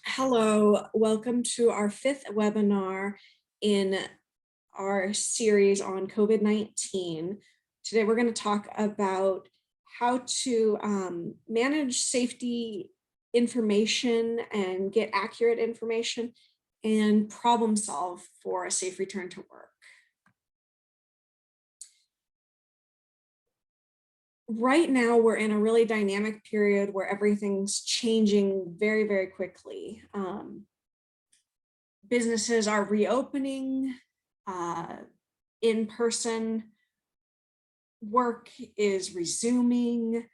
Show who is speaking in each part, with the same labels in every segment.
Speaker 1: Hello, welcome to our fifth webinar in our series on COVID-19. Today we're going to talk about how to manage safety information and get accurate information and problem solve for a safe return to work. Right now, we're in a really dynamic period where everything's changing very, very quickly. Businesses are reopening, in-person work is resuming.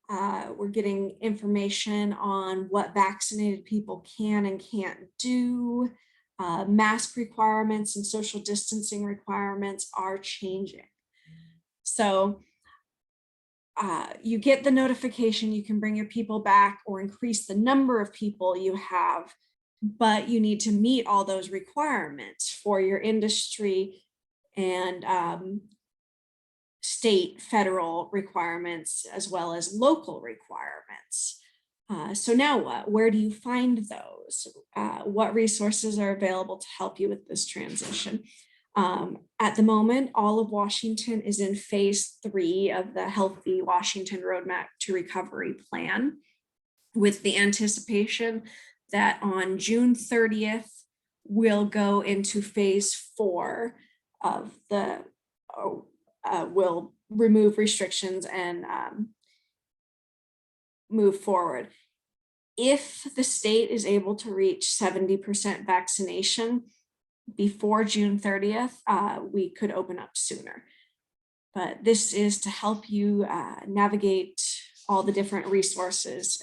Speaker 1: We're getting information on what vaccinated people can and can't do. Mask requirements and social distancing requirements are changing. So you get the notification you can bring your people back or increase the number of people you have, but you need to meet all those requirements for your industry and state, federal requirements, as well as local requirements. So now what? Where do you find those? What resources are available to help you with this transition? At the moment, all of Washington is in phase 3 of the Healthy Washington Roadmap to Recovery plan, with the anticipation that on June 30th, we'll go into phase 4 of the, we'll remove restrictions and move forward. If the state is able to reach 70% vaccination before June 30th, we could open up sooner. But this is to help you navigate all the different resources.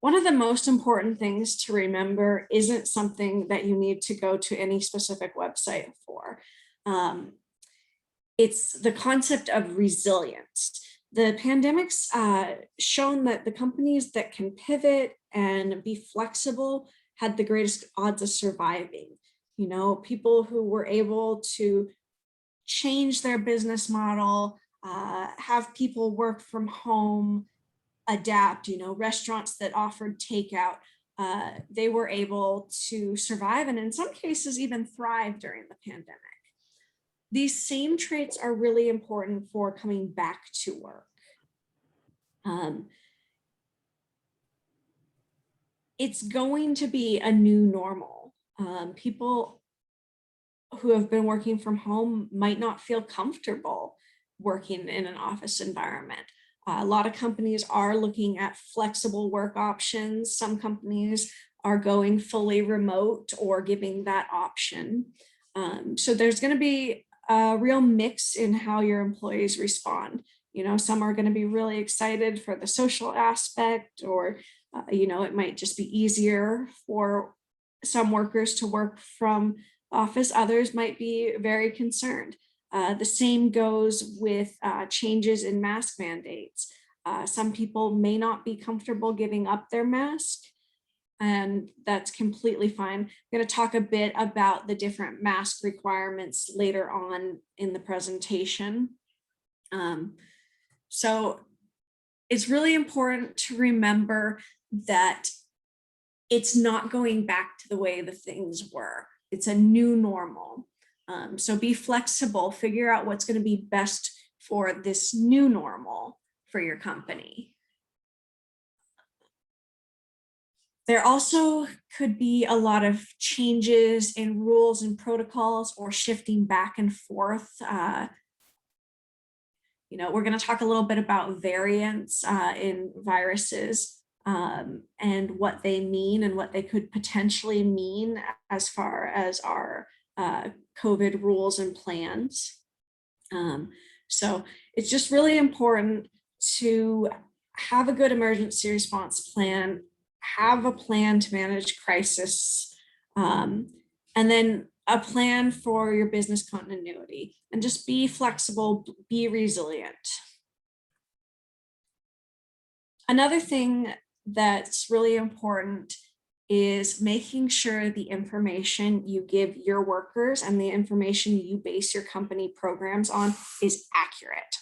Speaker 1: One of the most important things to remember isn't something that you need to go to any specific website for. It's the concept of resilience. The pandemic's shown that the companies that can pivot and be flexible had the greatest odds of surviving. You know, people who were able to change their business model, have people work from home, adapt, you know, restaurants that offered takeout, they were able to survive and in some cases even thrive during the pandemic. These same traits are really important for coming back to work. It's going to be a new normal. People who have been working from home might not feel comfortable working in an office environment. A lot of companies are looking at flexible work options. Some companies are going fully remote or giving that option. So there's going to be a real mix in how your employees respond. You know, some are going to be really excited for the social aspect, or you know, it might just be easier for some workers to work from office. Others might be very concerned. The same goes with changes in mask mandates. Some people may not be comfortable giving up their mask, and that's completely fine. I'm going to talk a bit about the different mask requirements later on in the presentation. So it's really important to remember that it's not going back to the way the things were. It's a new normal. So be flexible, figure out what's going to be best for this new normal for your company. There also could be a lot of changes in rules and protocols or shifting back and forth. You know, we're going to talk a little bit about variants in viruses and what they mean and what they could potentially mean as far as our COVID rules and plans. So it's just really important to have a good emergency response plan, have a plan to manage crisis, and then a plan for your business continuity, and just be flexible, be resilient. Another thing that's really important is making sure the information you give your workers and the information you base your company programs on is accurate.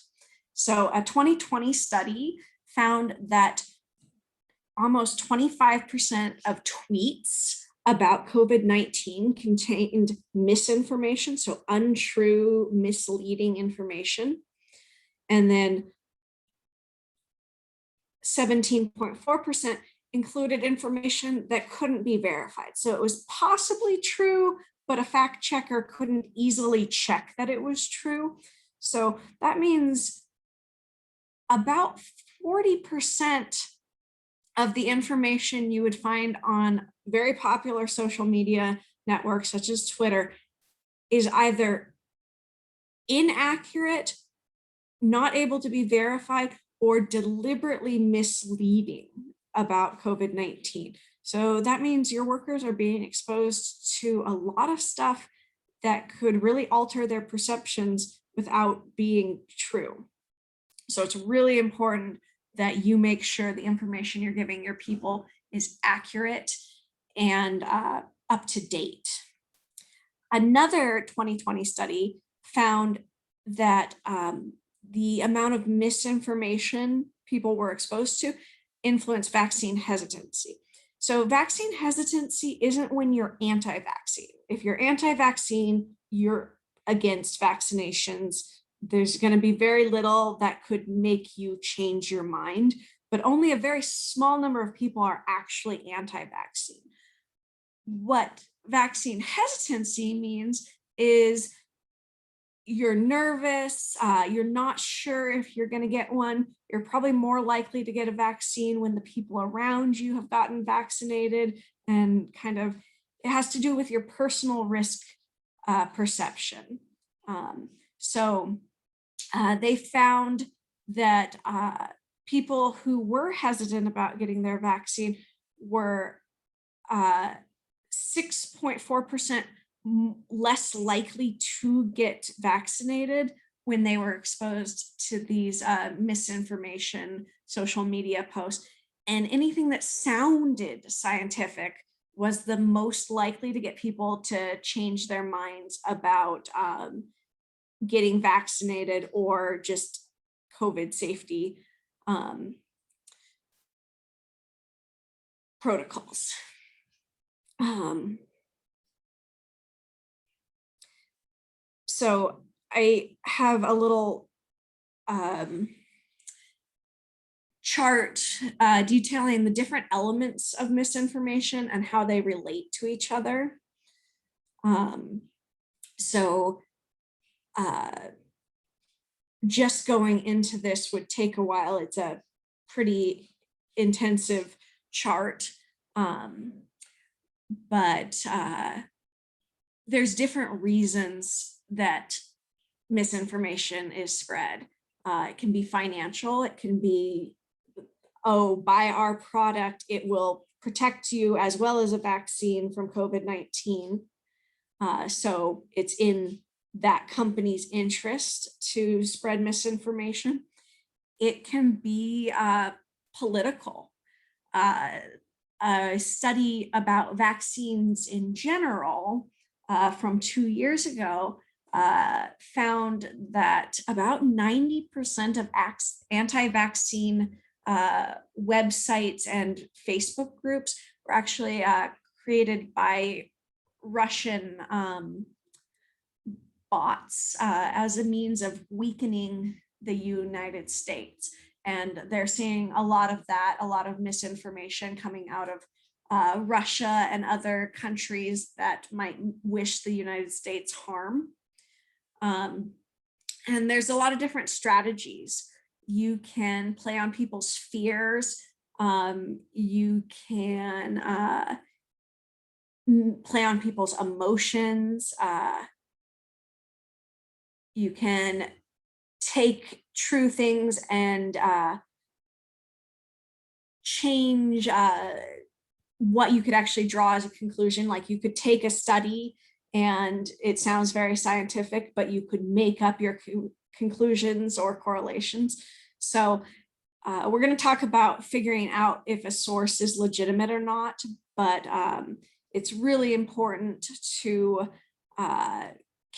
Speaker 1: So a 2020 study found that almost 25% of tweets about COVID-19 contained misinformation, so untrue, misleading information. And then 17.4% included information that couldn't be verified. So it was possibly true, but a fact checker couldn't easily check that it was true. So that means about 40% of the information you would find on very popular social media networks such as Twitter is either inaccurate, not able to be verified, or deliberately misleading about COVID-19. So that means your workers are being exposed to a lot of stuff that could really alter their perceptions without being true. So it's really important that you make sure the information you're giving your people is accurate and up to date. Another 2020 study found that the amount of misinformation people were exposed to influenced vaccine hesitancy. So vaccine hesitancy isn't when you're anti-vaccine. If you're anti-vaccine, you're against vaccinations. There's going to be very little that could make you change your mind, but only a very small number of people are actually anti-vaccine. What vaccine hesitancy means is you're nervous, you're not sure if you're going to get one. You're probably more likely to get a vaccine when the people around you have gotten vaccinated, and kind of it has to do with your personal risk perception. So they found that people who were hesitant about getting their vaccine were 6.4% less likely to get vaccinated when they were exposed to these misinformation social media posts. And anything that sounded scientific was the most likely to get people to change their minds about getting vaccinated or just COVID safety protocols. So I have a little chart detailing the different elements of misinformation and how they relate to each other. Just going into this would take a while. It's a pretty intensive chart, but there's different reasons that misinformation is spread. It can be financial. It can be, oh, buy our product, it will protect you as well as a vaccine from COVID-19. So it's in that company's interest to spread misinformation. It can be political. A study about vaccines in general from 2 years ago found that about 90% of anti-vaccine websites and Facebook groups were actually created by Russian bots as a means of weakening the United States. And they're seeing a lot of that, a lot of misinformation coming out of Russia and other countries that might wish the United States harm. And there's a lot of different strategies. You can play on people's fears. You can play on people's emotions. You can take true things and change what you could actually draw as a conclusion. Like you could take a study and it sounds very scientific, but you could make up your conclusions or correlations. So we're going to talk about figuring out if a source is legitimate or not, but it's really important to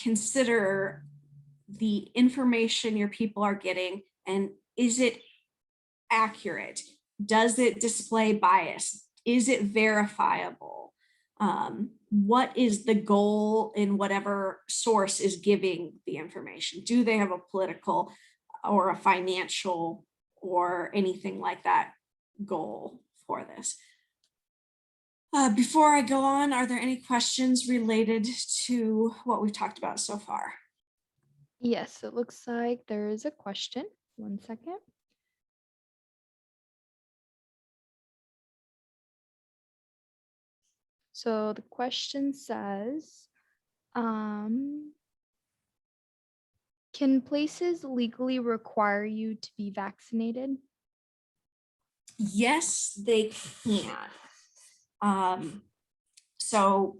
Speaker 1: consider the information your people are getting, and is it accurate? Does it display bias? Is it verifiable? What is the goal in whatever source is giving the information? Do they have a political or a financial or anything like that goal for this? Before I go on, are there any questions related to what we've talked about so far?
Speaker 2: Yes, it looks like there is a question. 1 second. So the question says, can places legally require you to be vaccinated?
Speaker 1: Yes, they can. So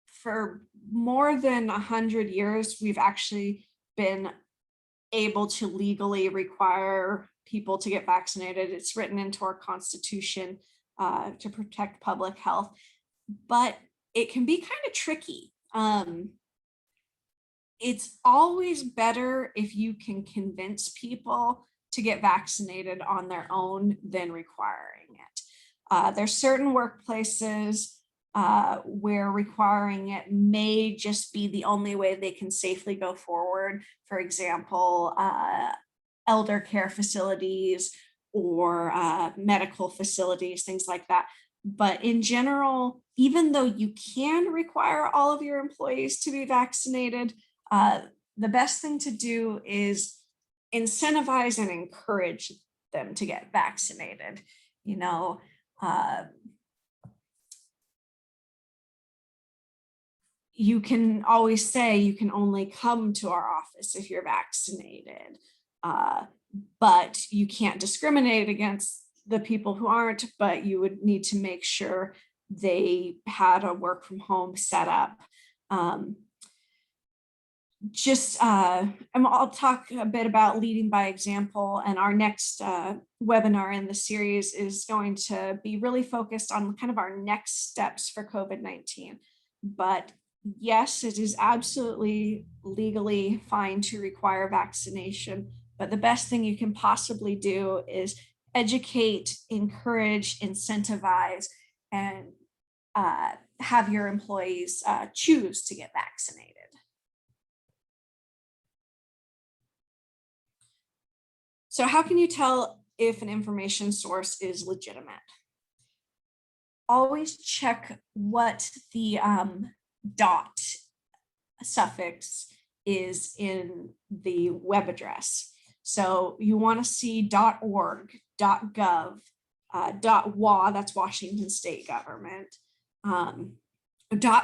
Speaker 1: for more than 100 years, we've actually been able to legally require people to get vaccinated. It's written into our Constitution to protect public health, but it can be kind of tricky. It's always better if you can convince people to get vaccinated on their own than requiring it. There's certain workplaces where requiring it may just be the only way they can safely go forward. For example, elder care facilities or medical facilities, things like that. But in general, even though you can require all of your employees to be vaccinated, the best thing to do is incentivize and encourage them to get vaccinated. You know, you can always say you can only come to our office if you're vaccinated, but you can't discriminate against the people who aren't, but you would need to make sure they had a work from home setup. I'll talk a bit about leading by example, and our next webinar in the series is going to be really focused on kind of our next steps for COVID-19. But yes, it is absolutely legally fine to require vaccination, but the best thing you can possibly do is educate, encourage, incentivize, and have your employees choose to get vaccinated. So how can you tell if an information source is legitimate? Always check what the dot suffix is in the web address. So you want to see .org, .gov, .wa, that's Washington State Government.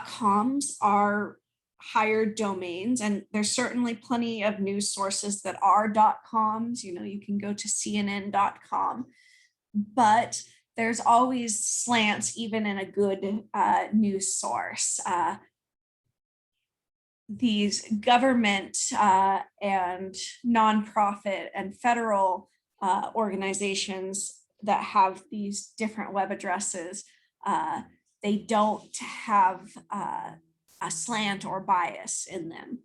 Speaker 1: .coms are hired domains, and there's certainly plenty of news sources that are .coms. You know, you can go to CNN.com, but there's always slants even in a good news source. These government and nonprofit and federal organizations that have these different web addresses, they don't have a slant or bias in them.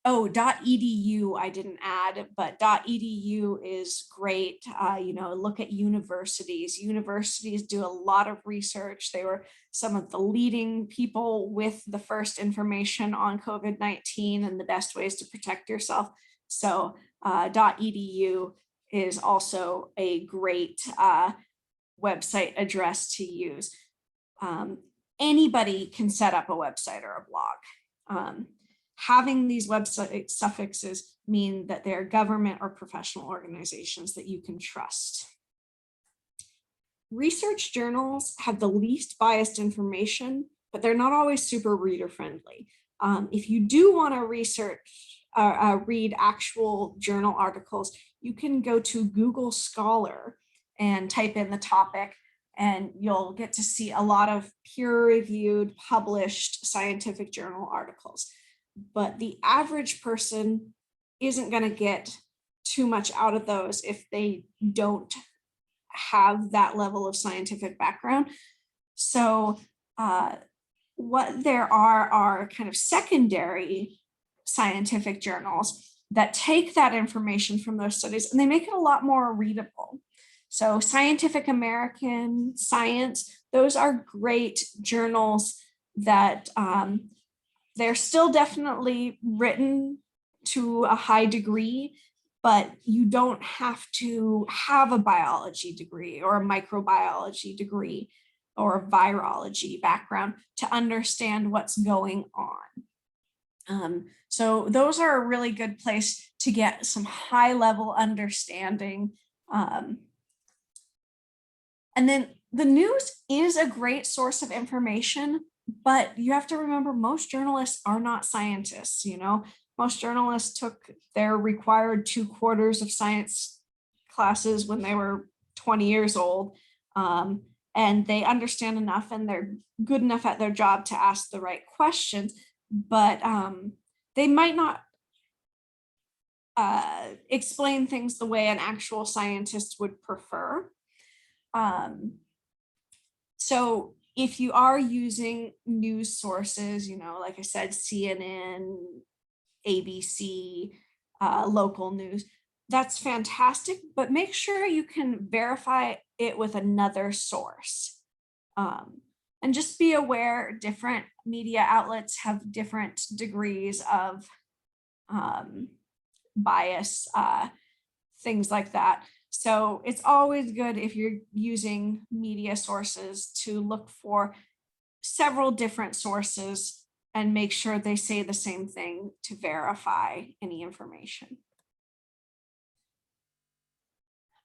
Speaker 1: .edu I didn't add, but .edu is great. You know, look at universities. Universities do a lot of research. They were some of the leading people with the first information on COVID-19 and the best ways to protect yourself. So .edu is also a great website address to use. Anybody can set up a website or a blog. Having these website suffixes mean that they're government or professional organizations that you can trust. Research journals have the least biased information, but they're not always super reader friendly. If you do want to read actual journal articles, you can go to Google Scholar and type in the topic, and you'll get to see a lot of peer-reviewed, published scientific journal articles. But the average person isn't going to get too much out of those if they don't have that level of scientific background. So what there are kind of secondary scientific journals that take that information from those studies and they make it a lot more readable. So Scientific American, Science, those are great journals that they're still definitely written to a high degree, but you don't have to have a biology degree or a microbiology degree or a virology background to understand what's going on. So those are a really good place to get some high level understanding. And then the news is a great source of information, but you have to remember most journalists are not scientists, you know. Most journalists took their required 2 quarters of science classes when they were 20 years old, and they understand enough and they're good enough at their job to ask the right questions, but they might not explain things the way an actual scientist would prefer. So if you are using news sources, you know, like I said, CNN, ABC, local news, that's fantastic, but make sure you can verify it with another source. And just be aware different media outlets have different degrees of bias, things like that. So it's always good if you're using media sources to look for several different sources and make sure they say the same thing to verify any information.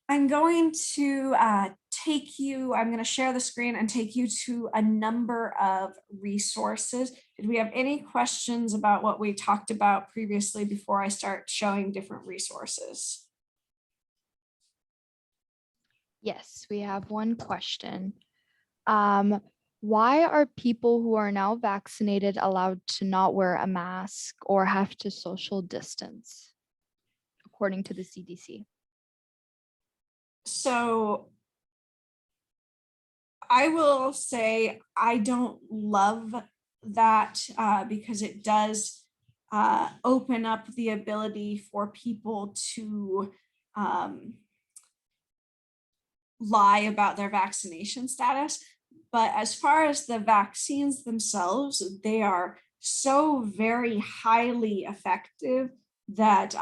Speaker 1: I'm going to I'm going to share the screen and take you to a number of resources. Did we have any questions about what we talked about previously before I start showing different resources?
Speaker 2: Yes, we have one question. Why are people who are now vaccinated allowed to not wear a mask or have to social distance, according to the CDC?
Speaker 1: So I will say I don't love that because it does open up the ability for people to lie about their vaccination status. But as far as the vaccines themselves, they are so very highly effective that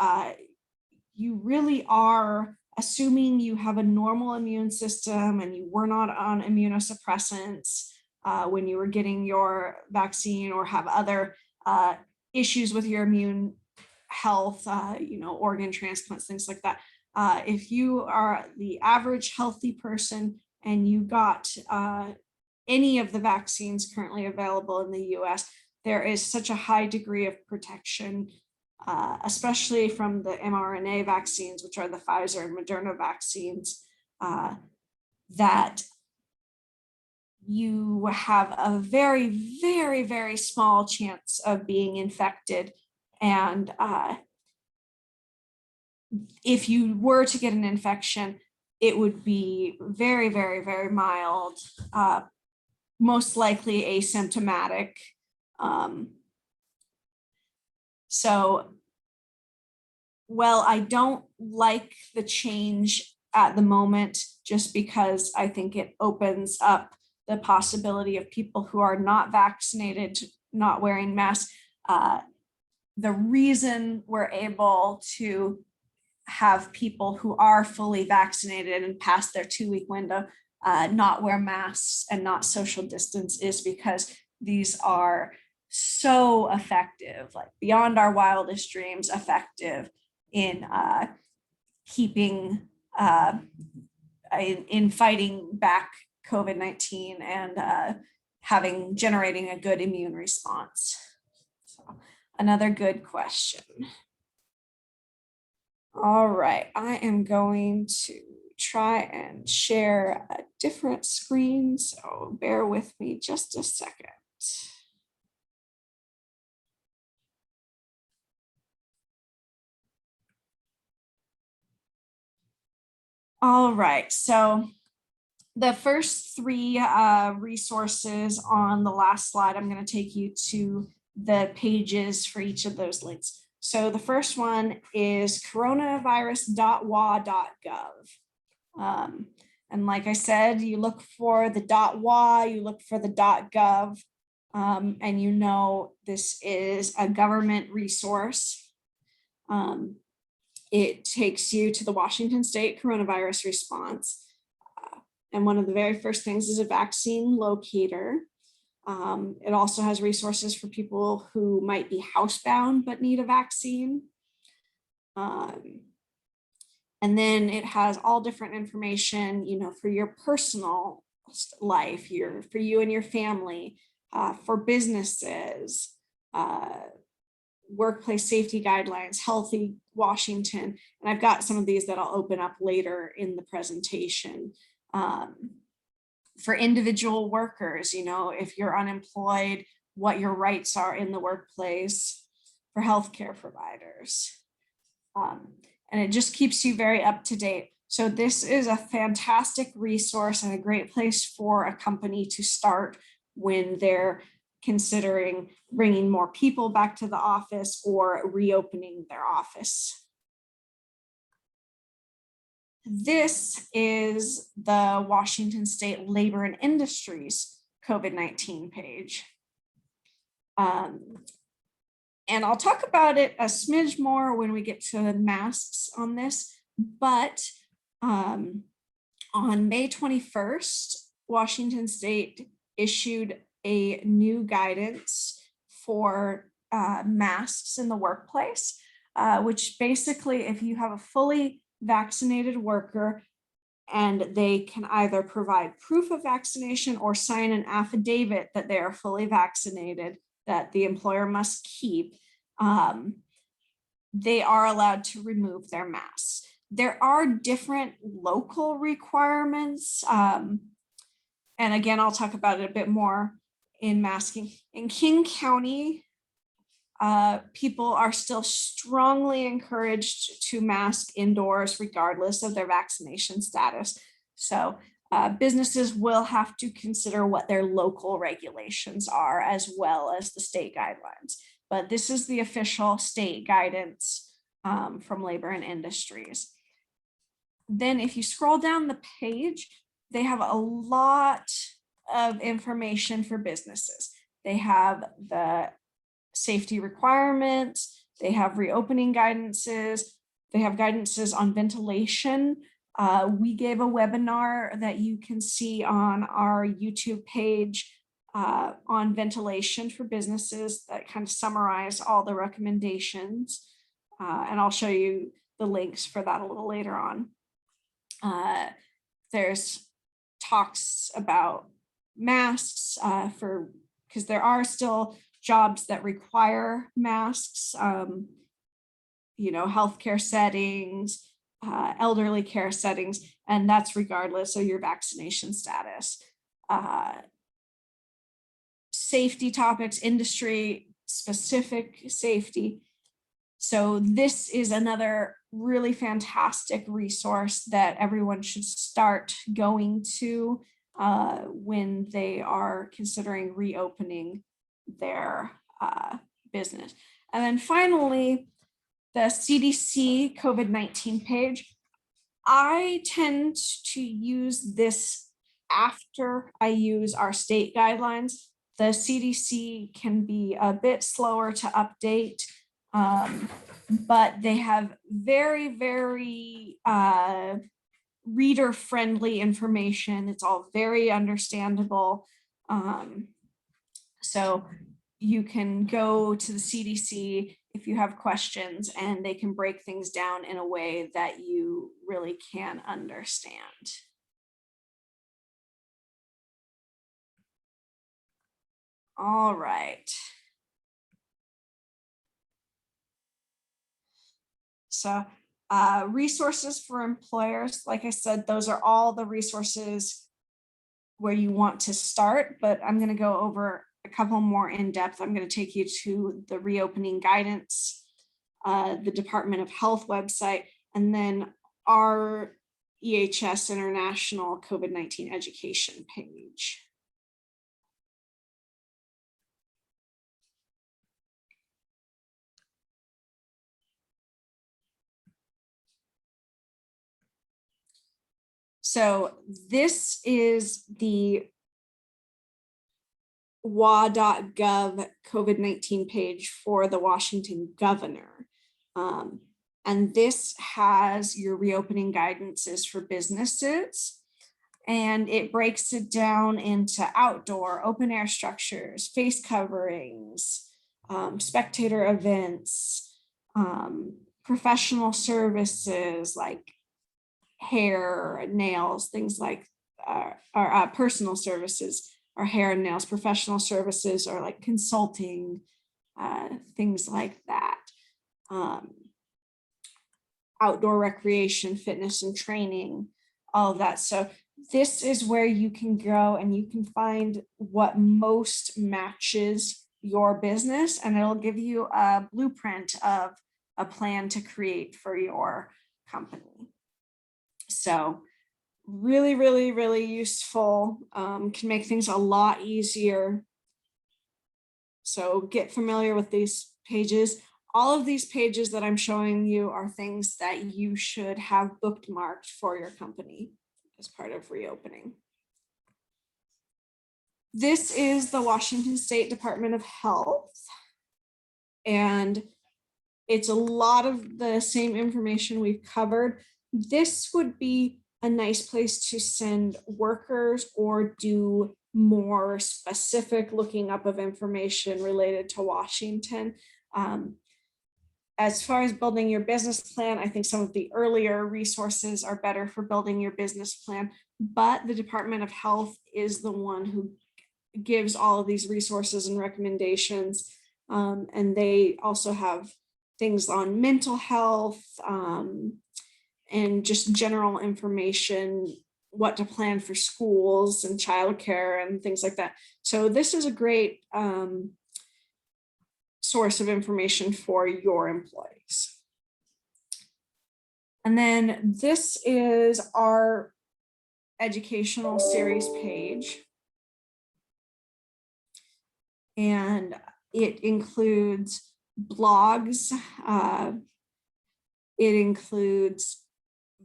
Speaker 1: you really are, assuming you have a normal immune system and you were not on immunosuppressants when you were getting your vaccine or have other issues with your immune health, you know, organ transplants, things like that. If you are the average healthy person and you got any of the vaccines currently available in the US, there is such a high degree of protection, especially from the mRNA vaccines, which are the Pfizer and Moderna vaccines, that you have a very, very, very small chance of being infected. And if you were to get an infection, it would be very, very, very mild, most likely asymptomatic. So, well, I don't like the change at the moment, just because I think it opens up the possibility of people who are not vaccinated not wearing masks. The reason we're able to have people who are fully vaccinated and past their 2-week window not wear masks and not social distance is because these are so effective, like beyond our wildest dreams, effective in keeping, in fighting back COVID-19 and generating a good immune response. So, another good question. All right, I am going to try and share a different screen, so bear with me just a second. All right, so the first 3 resources on the last slide, I'm going to take you to the pages for each of those links. So the first one is coronavirus.wa.gov. And like I said, you look for the .wa, you look for the .gov, and you know this is a government resource. It takes you to the Washington State coronavirus response. And one of the very first things is a vaccine locator. It also has resources for people who might be housebound but need a vaccine. And then it has all different information, you know, for your personal life, for you and your family, for businesses, workplace safety guidelines, Healthy Washington. And I've got some of these that I'll open up later in the presentation. For individual workers, you know, if you're unemployed, what your rights are in the workplace, for healthcare providers. And it just keeps you very up to date. So this is a fantastic resource and a great place for a company to start when they're considering bringing more people back to the office or reopening their office. This is the Washington State Labor and Industries COVID-19 page. And I'll talk about it a smidge more when we get to the masks on this, but on May 21st, Washington State issued a new guidance for masks in the workplace, which basically, if you have a fully vaccinated worker and they can either provide proof of vaccination or sign an affidavit that they are fully vaccinated, that the employer must keep, they are allowed to remove their masks. There are different local requirements. And again, I'll talk about it a bit more in masking. In King County, people are still strongly encouraged to mask indoors regardless of their vaccination status. So businesses will have to consider what their local regulations are as well as the state guidelines. But this is the official state guidance from Labor and Industries. Then if you scroll down the page, they have a lot of information for businesses. They have the safety requirements, they have reopening guidances, they have guidances on ventilation. We gave a webinar that you can see on our YouTube page on ventilation for businesses that kind of summarize all the recommendations. And I'll show you the links for that a little later on. There's talks about masks because there are still jobs that require masks, you know, healthcare settings, elderly care settings, and that's regardless of your vaccination status. Safety topics, industry specific safety. So this is another really fantastic resource that everyone should start going to when they are considering reopening their business. And then finally, the CDC COVID-19 page. I tend to use this after I use our state guidelines. The CDC can be a bit slower to update, but they have very, very reader-friendly information. It's all very understandable. So you can go to the CDC if you have questions, and they can break things down in a way that you really can understand. All right. So resources for employers, like I said, those are all the resources where you want to start, but I'm going to go over a couple more in depth. I'm going to take you to the reopening guidance, the Department of Health website, and then our EHS-International COVID-19 education page. So this is the wa.gov COVID-19 page for the Washington governor. And this has your reopening guidances for businesses. And it breaks it down into outdoor, open air structures, face coverings, spectator events, professional services like hair, nails, things like, or personal services, or hair and nails, professional services, or like consulting, things like that. Outdoor recreation, fitness and training, all of that. So this is where you can go and you can find what most matches your business, and it'll give you a blueprint of a plan to create for your company. So really, really, really useful, can make things a lot easier. So get familiar with these pages. All of these pages that I'm showing you are things that you should have bookmarked for your company as part of reopening. This is the Washington State Department of Health, and it's a lot of the same information we've covered. This would be a nice place to send workers or do more specific looking up of information related to Washington. As far as building your business plan, I think some of the earlier resources are better for building your business plan, but the Department of Health is the one who gives all of these resources and recommendations. And they also have things on mental health, and just general information, what to plan for schools and childcare and things like that. So this is a great source of information for your employees. And then this is our educational series page. And it includes blogs. It includes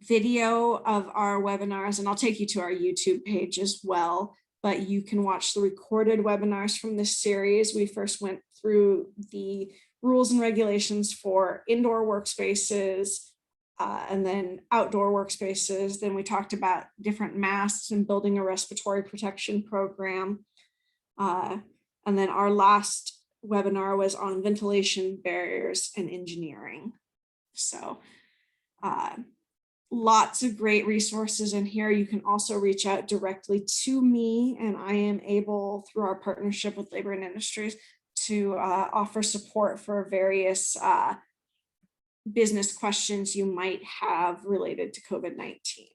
Speaker 1: video of our webinars, and I'll take you to our YouTube page as well, but you can watch the recorded webinars from this series. We first went through the rules and regulations for indoor workspaces, and then outdoor workspaces. Then we talked about different masks and building a respiratory protection program. And then our last webinar was on ventilation barriers and engineering. So lots of great resources in here. You can also reach out directly to me, and I am able, through our partnership with Labor and Industries, to offer support for various business questions you might have related to COVID-19.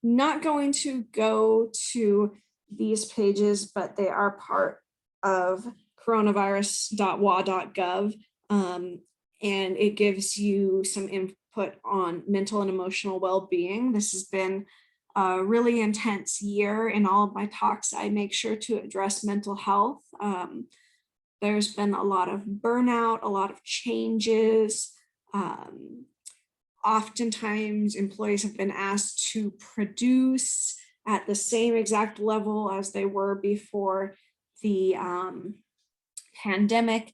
Speaker 1: Not going to go to these pages, but they are part of coronavirus.wa.gov, and it gives you some input on mental and emotional well-being. This has been a really intense year. In all of my talks, I make sure to address mental health. There's been a lot of burnout, a lot of changes. Oftentimes, employees have been asked to produce at the same exact level as they were before the pandemic,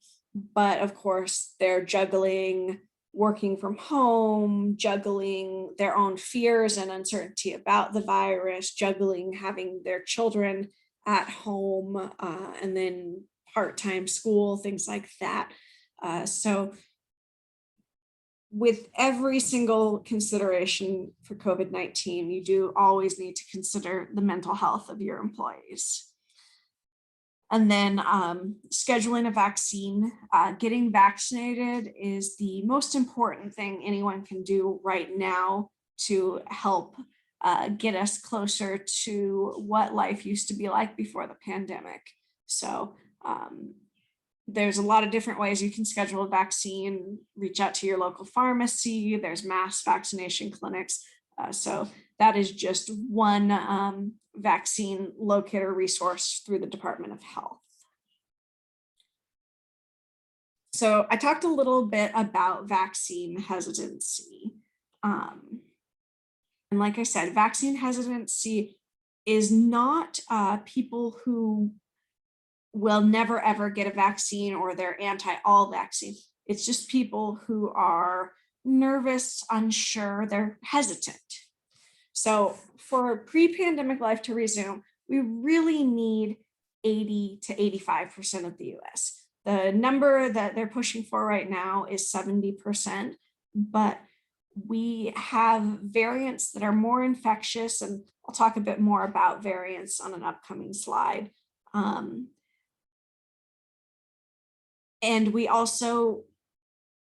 Speaker 1: but of course, they're juggling working from home, juggling their own fears and uncertainty about the virus, juggling having their children at home, and then part-time school, things like that. So with every single consideration for COVID-19, you do always need to consider the mental health of your employees. And then scheduling a vaccine. Getting vaccinated is the most important thing anyone can do right now to help get us closer to what life used to be like before the pandemic. So there's a lot of different ways you can schedule a vaccine. Reach out to your local pharmacy. There's mass vaccination clinics. So that is just one vaccine locator resource through the Department of Health. So I talked a little bit about vaccine hesitancy. And like I said, vaccine hesitancy is not people who will never ever get a vaccine or they're anti all vaccine. It's just people who are nervous, unsure, they're hesitant. So for pre-pandemic life to resume, we really need 80 to 85% of the US. The number that they're pushing for right now is 70%, but we have variants that are more infectious, and I'll talk a bit more about variants on an upcoming slide. And we also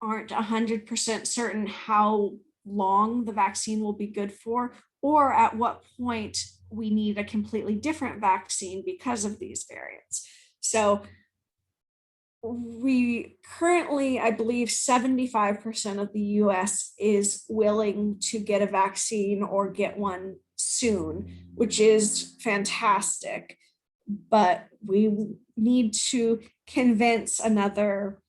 Speaker 1: aren't 100% certain how long the vaccine will be good for, or at what point we need a completely different vaccine because of these variants. So we currently, I believe 75% of the US is willing to get a vaccine or get one soon, which is fantastic. But we need to convince another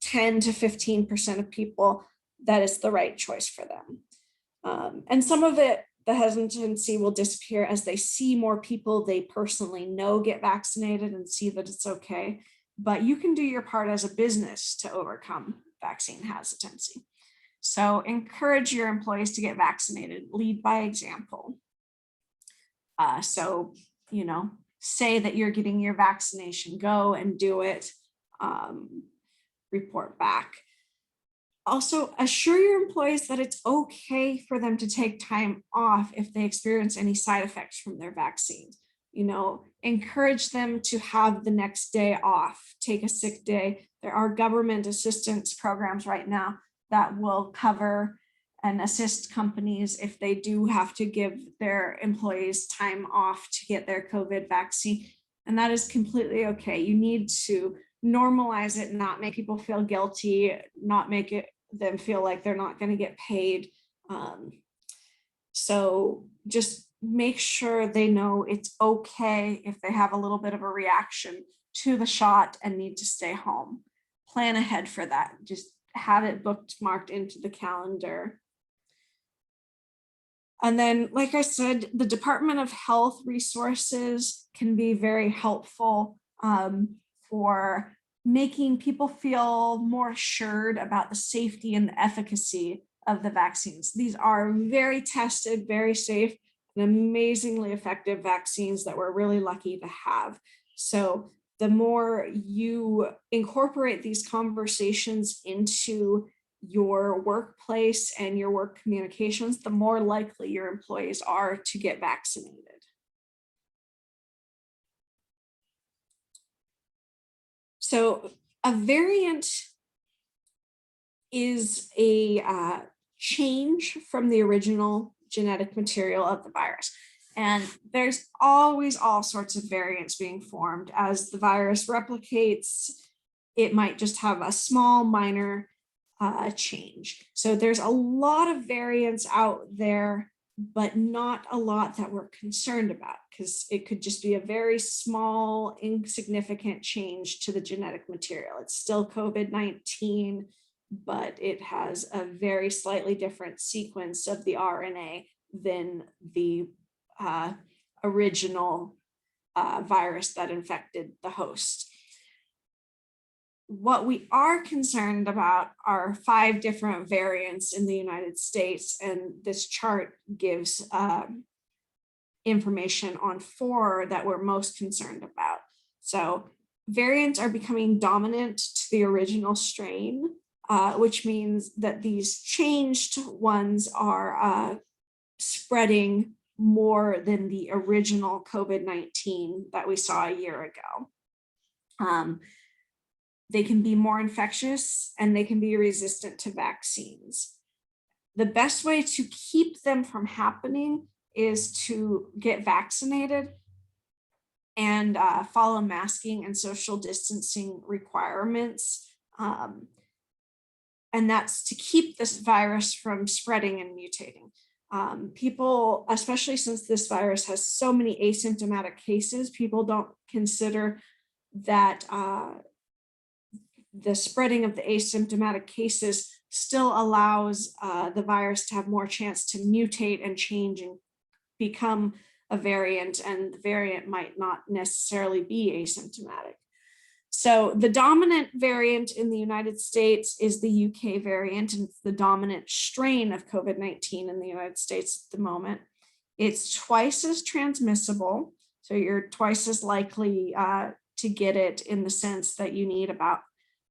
Speaker 1: 10 to 15% of people that it's the right choice for them. And some of it, the hesitancy will disappear as they see more people they personally know get vaccinated and see that it's okay. But you can do your part as a business to overcome vaccine hesitancy. So encourage your employees to get vaccinated, lead by example. So, say that you're getting your vaccination, go and do it, report back. Also, assure your employees that it's okay for them to take time off if they experience any side effects from their vaccines. Encourage them to have the next day off, take a sick day. There are government assistance programs right now that will cover and assist companies if they do have to give their employees time off to get their COVID vaccine. And that is completely okay. You need to normalize it, not make people feel guilty, not make them feel like they're not going to get paid. So just make sure they know it's okay if they have a little bit of a reaction to the shot and need to stay home. Plan ahead for that. Just have it bookmarked into the calendar. And then, like I said, the Department of Health resources can be very helpful for making people feel more assured about the safety and the efficacy of the vaccines. These are very tested, very safe, and amazingly effective vaccines that we're really lucky to have. So the more you incorporate these conversations into your workplace and your work communications, the more likely your employees are to get vaccinated. So a variant is a change from the original genetic material of the virus. And there's always all sorts of variants being formed. As the virus replicates, it might just have a small minor change. So there's a lot of variants out there, but not a lot that we're concerned about, because it could just be a very small, insignificant change to the genetic material. It's still COVID-19, but it has a very slightly different sequence of the RNA than the original virus that infected the host. What we are concerned about are 5 different variants in the United States, and this chart gives information on 4 that we're most concerned about. So variants are becoming dominant to the original strain, which means that these changed ones are spreading more than the original COVID-19 that we saw a year ago. They can be more infectious and they can be resistant to vaccines. The best way to keep them from happening is to get vaccinated and follow masking and social distancing requirements. And that's to keep this virus from spreading and mutating. People, especially since this virus has so many asymptomatic cases, people don't consider that the spreading of the asymptomatic cases still allows the virus to have more chance to mutate and change and become a variant, and the variant might not necessarily be asymptomatic. So the dominant variant in the United States is the UK variant, and it's the dominant strain of COVID-19 in the United States at the moment. It's twice as transmissible, so you're twice as likely to get it, in the sense that you need about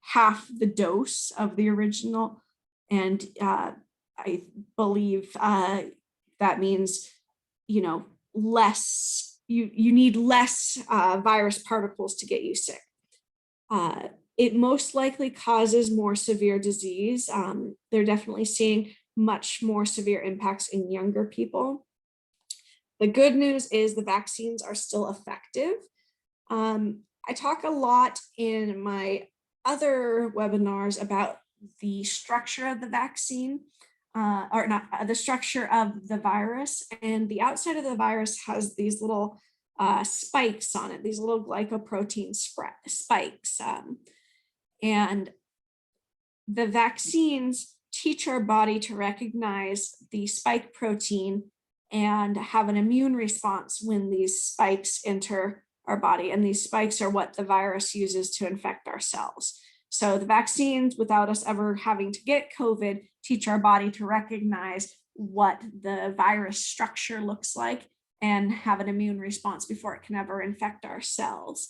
Speaker 1: half the dose of the original. And I believe that means, less, you need less virus particles to get you sick. It most likely causes more severe disease. They're definitely seeing much more severe impacts in younger people. The good news is the vaccines are still effective. I talk a lot in my other webinars about the structure of the vaccine, or not the structure of the virus, and the outside of the virus has these little spikes on it, these little glycoprotein spikes. And the vaccines teach our body to recognize the spike protein and have an immune response when these spikes enter our body. And these spikes are what the virus uses to infect our cells. So the vaccines, without us ever having to get COVID, teach our body to recognize what the virus structure looks like and have an immune response before it can ever infect our cells.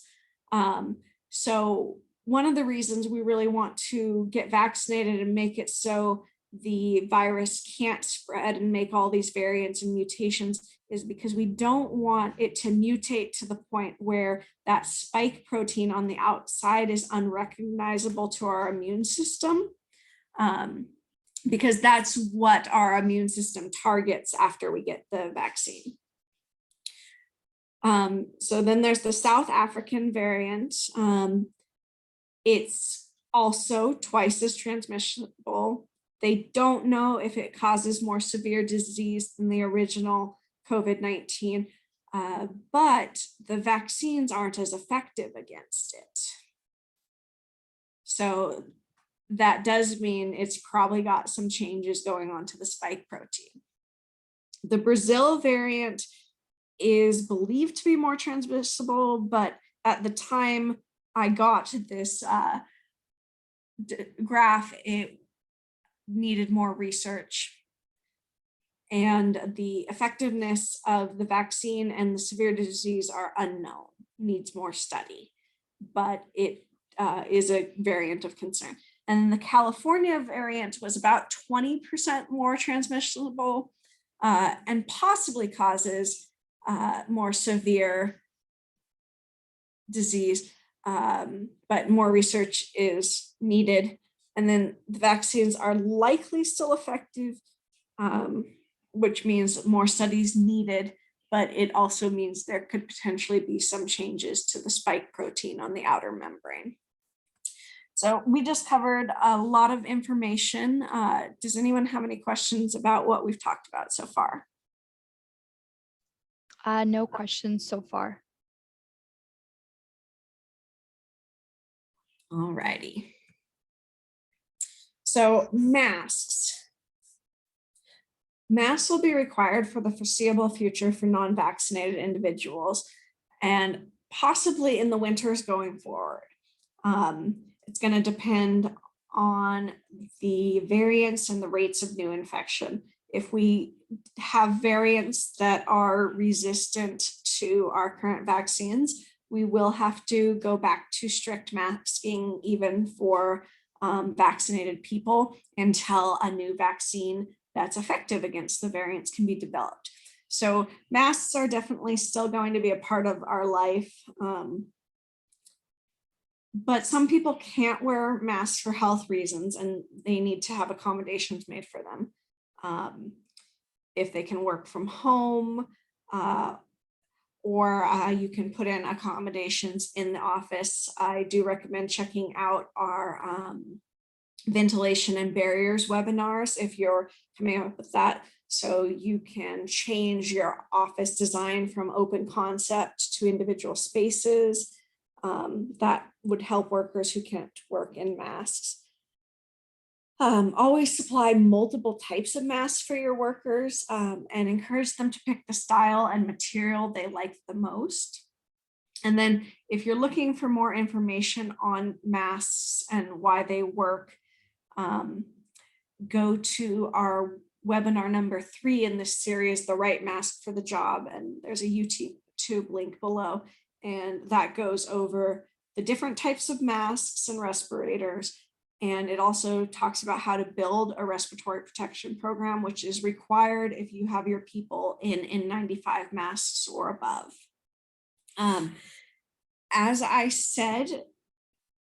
Speaker 1: So one of the reasons we really want to get vaccinated and make it so the virus can't spread and make all these variants and mutations is because we don't want it to mutate to the point where that spike protein on the outside is unrecognizable to our immune system, because that's what our immune system targets after we get the vaccine. So then there's the South African variant. It's also twice as transmissible. They don't know if it causes more severe disease than the original COVID-19, but the vaccines aren't as effective against it. So that does mean it's probably got some changes going on to the spike protein. The Brazil variant is believed to be more transmissible, but at the time I got this graph, it needed more research, and the effectiveness of the vaccine and the severe disease are unknown, needs more study, but it is a variant of concern. And the California variant was about 20% more transmissible and possibly causes more severe disease, but more research is needed. And then the vaccines are likely still effective, which means more studies needed, but it also means there could potentially be some changes to the spike protein on the outer membrane. So we just covered a lot of information. Does anyone have any questions about what we've talked about so far?
Speaker 2: No questions so far.
Speaker 1: All righty. So masks. Masks will be required for the foreseeable future for non-vaccinated individuals and possibly in the winters going forward. It's going to depend on the variants and the rates of new infection. If we have variants that are resistant to our current vaccines, we will have to go back to strict masking even for vaccinated people until a new vaccine that's effective against the variants can be developed. So masks are definitely still going to be a part of our life. But some people can't wear masks for health reasons and they need to have accommodations made for them. If they can work from home, or you can put in accommodations in the office. I do recommend checking out our ventilation and barriers webinars if you're coming up with that. So you can change your office design from open concept to individual spaces. that would help workers who can't work in masks. Always supply multiple types of masks for your workers, and encourage them to pick the style and material they like the most. And then if you're looking for more information on masks and why they work, go to our webinar number 3 in this series, The Right Mask for the Job. And there's a YouTube link below. And that goes over the different types of masks and respirators. And it also talks about how to build a respiratory protection program, which is required if you have your people in N95 masks or above. As I said,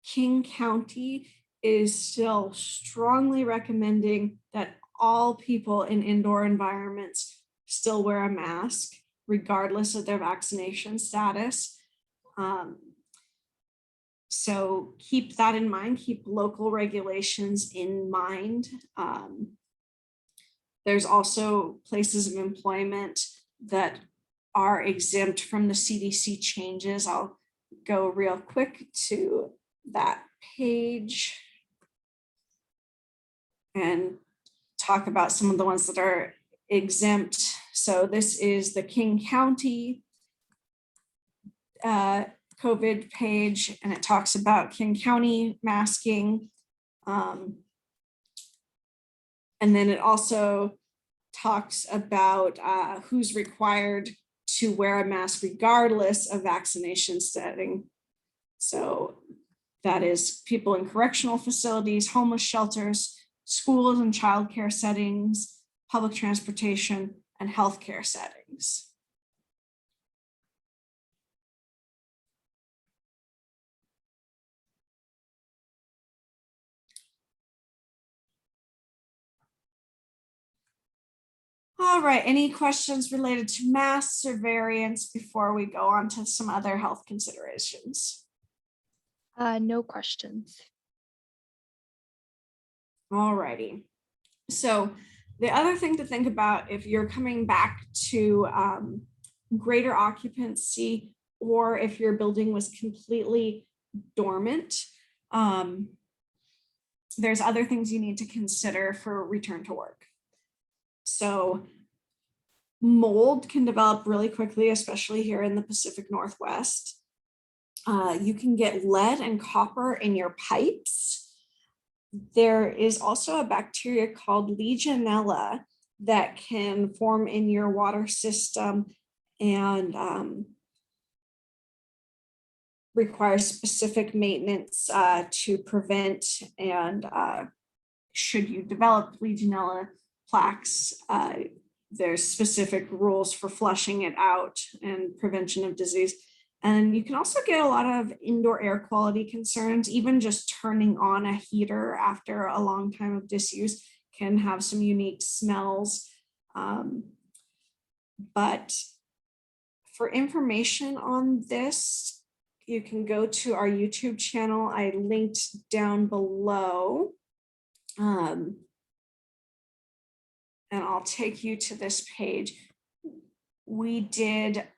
Speaker 1: King County is still strongly recommending that all people in indoor environments still wear a mask, regardless of their vaccination status. So keep that in mind, keep local regulations in mind. There's also places of employment that are exempt from the CDC changes. I'll go real quick to that page and talk about some of the ones that are exempt. So this is the King County COVID page, and it talks about King County masking. And then it also talks about who's required to wear a mask regardless of vaccination setting. So that is people in correctional facilities, homeless shelters, schools and childcare settings, public transportation, and healthcare settings. All right, any questions related to masks or variants before we go on to some other health considerations?
Speaker 2: No questions.
Speaker 1: All righty. So the other thing to think about if you're coming back to greater occupancy, or if your building was completely dormant, there's other things you need to consider for return to work. So mold can develop really quickly, especially here in the Pacific Northwest. You can get lead and copper in your pipes. There is also a bacteria called Legionella that can form in your water system and requires specific maintenance to prevent, and should you develop Legionella plaques, there's specific rules for flushing it out and prevention of disease. And you can also get a lot of indoor air quality concerns. Even just turning on a heater after a long time of disuse can have some unique smells. But for information on this, you can go to our YouTube channel. I linked down below. And I'll take you to this page. We did,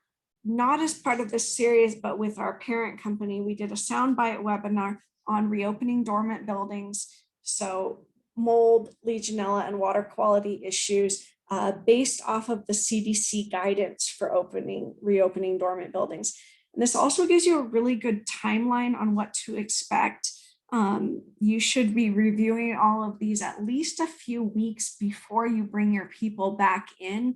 Speaker 1: not as part of this series, but with our parent company, we did a Soundbite webinar on reopening dormant buildings. So mold, Legionella, and water quality issues based off of the CDC guidance for reopening dormant buildings. And this also gives you a really good timeline on what to expect. You should be reviewing all of these at least a few weeks before you bring your people back in,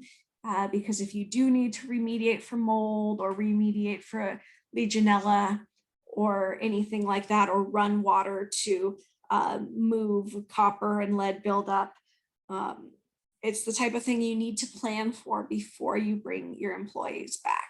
Speaker 1: because if you do need to remediate for mold or remediate for Legionella or anything like that, or run water to move copper and lead buildup, it's the type of thing you need to plan for before you bring your employees back.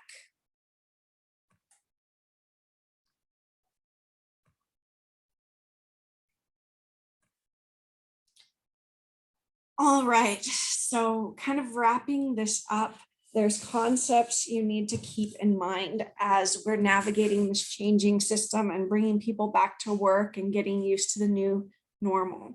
Speaker 1: All right, so kind of wrapping this up, there's concepts you need to keep in mind as we're navigating this changing system and bringing people back to work and getting used to the new normal.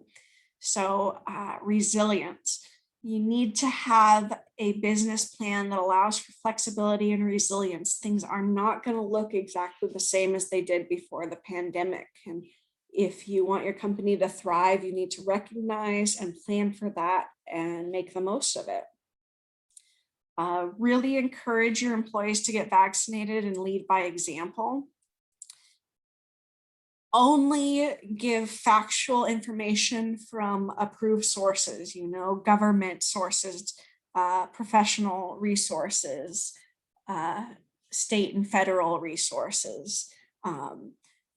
Speaker 1: So resilience. You need to have a business plan that allows for flexibility and resilience. Things are not going to look exactly the same as they did before the pandemic. And if you want your company to thrive, you need to recognize and plan for that and make the most of it. Really encourage your employees to get vaccinated and lead by example. Only give factual information from approved sources, government sources, professional resources, state and federal resources.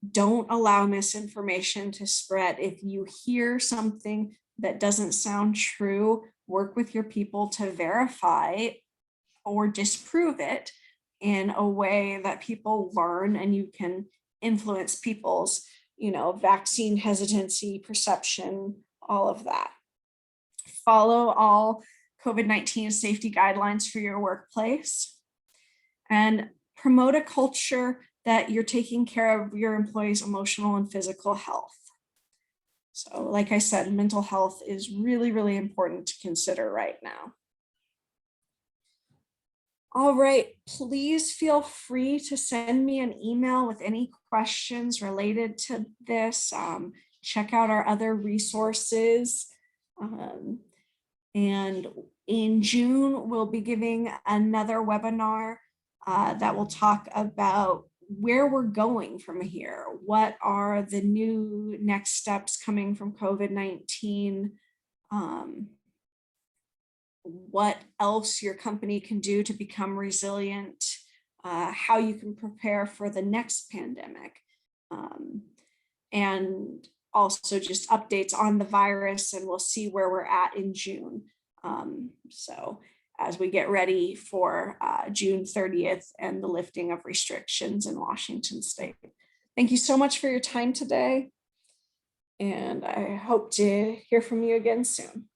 Speaker 1: Don't allow misinformation to spread. If you hear something that doesn't sound true, work with your people to verify or disprove it in a way that people learn, and you can influence people's, vaccine hesitancy, perception, all of that. Follow all COVID-19 safety guidelines for your workplace, and promote a culture that you're taking care of your employees' emotional and physical health. So like I said, mental health is really, really important to consider right now. All right, please feel free to send me an email with any questions related to this. Check out our other resources. And in June, we'll be giving another webinar that will talk about where we're going from here. What are the new next steps coming from COVID-19? What else your company can do to become resilient, how you can prepare for the next pandemic, and also just updates on the virus, and we'll see where we're at in June. So as we get ready for June 30th and the lifting of restrictions in Washington State. Thank you so much for your time today, and I hope to hear from you again soon.